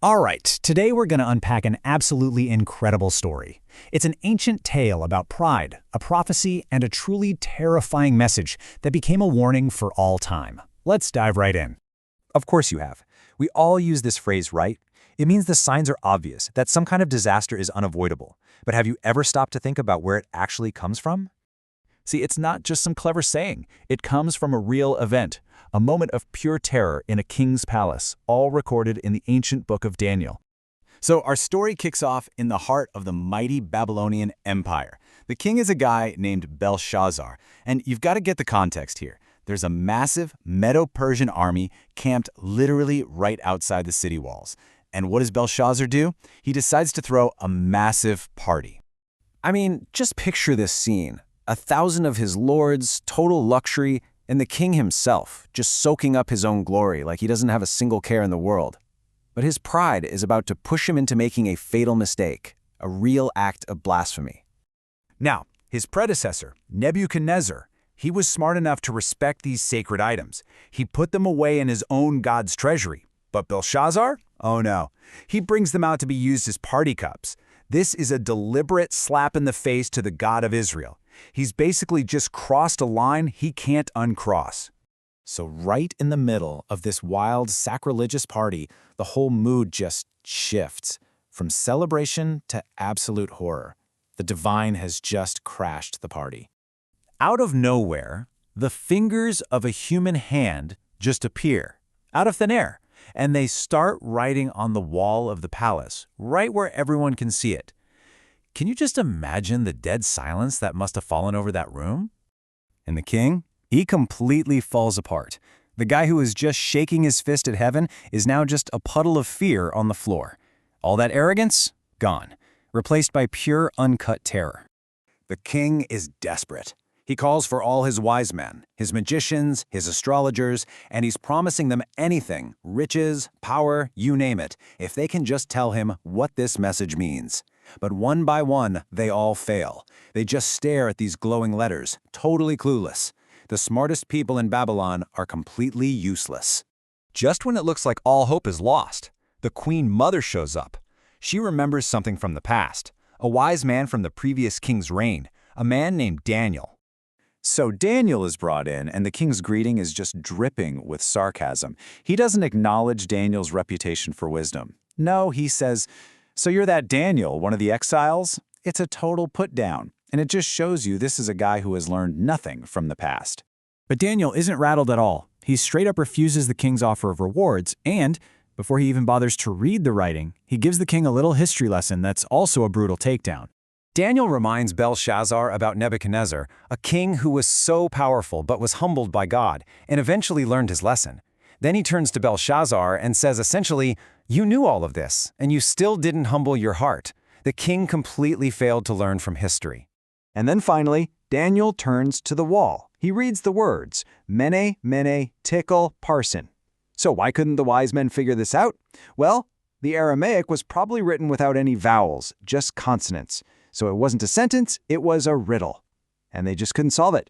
All right, today we're going to unpack an absolutely incredible story. It's an ancient tale about pride, a prophecy, and a truly terrifying message that became a warning for all time. Let's dive right in. Of course you have. We all use this phrase, right? It means the signs are obvious, that some kind of disaster is unavoidable. But have you ever stopped to think about where it actually comes from? See, it's not just some clever saying. It comes from a real event, a moment of pure terror in a king's palace, all recorded in the ancient book of Daniel. So our story kicks off in the heart of the mighty Babylonian Empire. The king is a guy named Belshazzar, and you've got to get the context here. There's a massive Medo-Persian army camped literally right outside the city walls. And what does Belshazzar do? He decides to throw a massive party. I mean, just picture this scene. 1,000 of his lords, total luxury, and the king himself, just soaking up his own glory like he doesn't have a single care in the world. But his pride is about to push him into making a fatal mistake, a real act of blasphemy. Now, his predecessor, Nebuchadnezzar, he was smart enough to respect these sacred items. He put them away in his own God's treasury. But Belshazzar? Oh no. He brings them out to be used as party cups. This is a deliberate slap in the face to the God of Israel. He's basically just crossed a line he can't uncross. So right in the middle of this wild, sacrilegious party, the whole mood just shifts. From celebration to absolute horror. The divine has just crashed the party. Out of nowhere, the fingers of a human hand just appear, out of thin air, and they start writing on the wall of the palace, right where everyone can see it. Can you just imagine the dead silence that must have fallen over that room? And the king? He completely falls apart. The guy who was just shaking his fist at heaven is now just a puddle of fear on the floor. All that arrogance? Gone. Replaced by pure, uncut terror. The king is desperate. He calls for all his wise men, his magicians, his astrologers, and he's promising them anything, riches, power, you name it, if they can just tell him what this message means. But one by one, they all fail. They just stare at these glowing letters, totally clueless. The smartest people in Babylon are completely useless. Just when it looks like all hope is lost, the Queen Mother shows up. She remembers something from the past, a wise man from the previous king's reign, a man named Daniel. So Daniel is brought in, and the king's greeting is just dripping with sarcasm. He doesn't acknowledge Daniel's reputation for wisdom. No, he says, "So you're that Daniel, one of the exiles?" It's a total put-down, and it just shows you this is a guy who has learned nothing from the past. But Daniel isn't rattled at all. He straight up refuses the king's offer of rewards, and before he even bothers to read the writing, he gives the king a little history lesson that's also a brutal takedown. Daniel reminds Belshazzar about Nebuchadnezzar, a king who was so powerful but was humbled by God and eventually learned his lesson. Then he turns to Belshazzar and says essentially, "You knew all of this, and you still didn't humble your heart." The king completely failed to learn from history. And then finally, Daniel turns to the wall. He reads the words, "Mene, mene, tekel, parsin." So why couldn't the wise men figure this out? Well, the Aramaic was probably written without any vowels, just consonants. So it wasn't a sentence, it was a riddle. And they just couldn't solve it.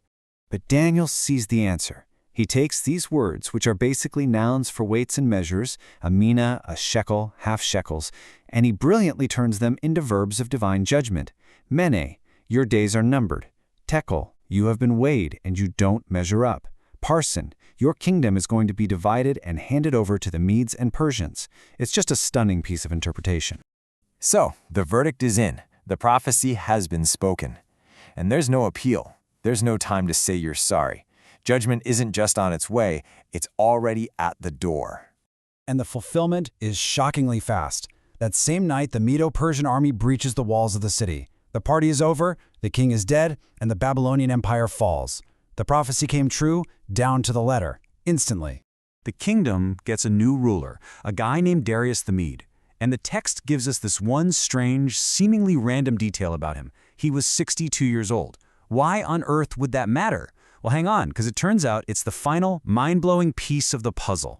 But Daniel sees the answer. He takes these words, which are basically nouns for weights and measures, a mina, a shekel, half shekels, and he brilliantly turns them into verbs of divine judgment. Mene, your days are numbered. Tekel, you have been weighed and you don't measure up. Parsin, your kingdom is going to be divided and handed over to the Medes and Persians. It's just a stunning piece of interpretation. So, the verdict is in. The prophecy has been spoken. And there's no appeal. There's no time to say you're sorry. Judgment isn't just on its way, it's already at the door. And the fulfillment is shockingly fast. That same night, the Medo-Persian army breaches the walls of the city. The party is over, the king is dead, and the Babylonian Empire falls. The prophecy came true, down to the letter, instantly. The kingdom gets a new ruler, a guy named Darius the Mede. And the text gives us this one strange, seemingly random detail about him. He was 62 years old. Why on earth would that matter? Well, hang on, because it turns out it's the final, mind-blowing piece of the puzzle.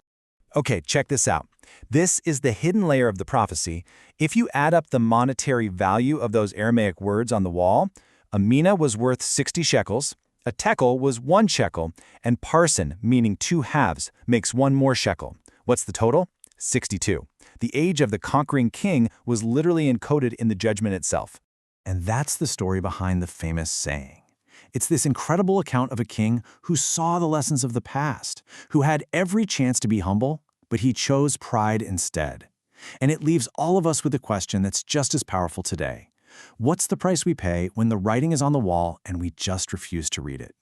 Okay, check this out. This is the hidden layer of the prophecy. If you add up the monetary value of those Aramaic words on the wall, a mina was worth 60 shekels, a tekel was 1 shekel, and parsin, meaning 2 halves, makes 1 more shekel. What's the total? 62. The age of the conquering king was literally encoded in the judgment itself. And that's the story behind the famous saying. It's this incredible account of a king who saw the lessons of the past, who had every chance to be humble, but he chose pride instead. And it leaves all of us with a question that's just as powerful today. What's the price we pay when the writing is on the wall and we just refuse to read it?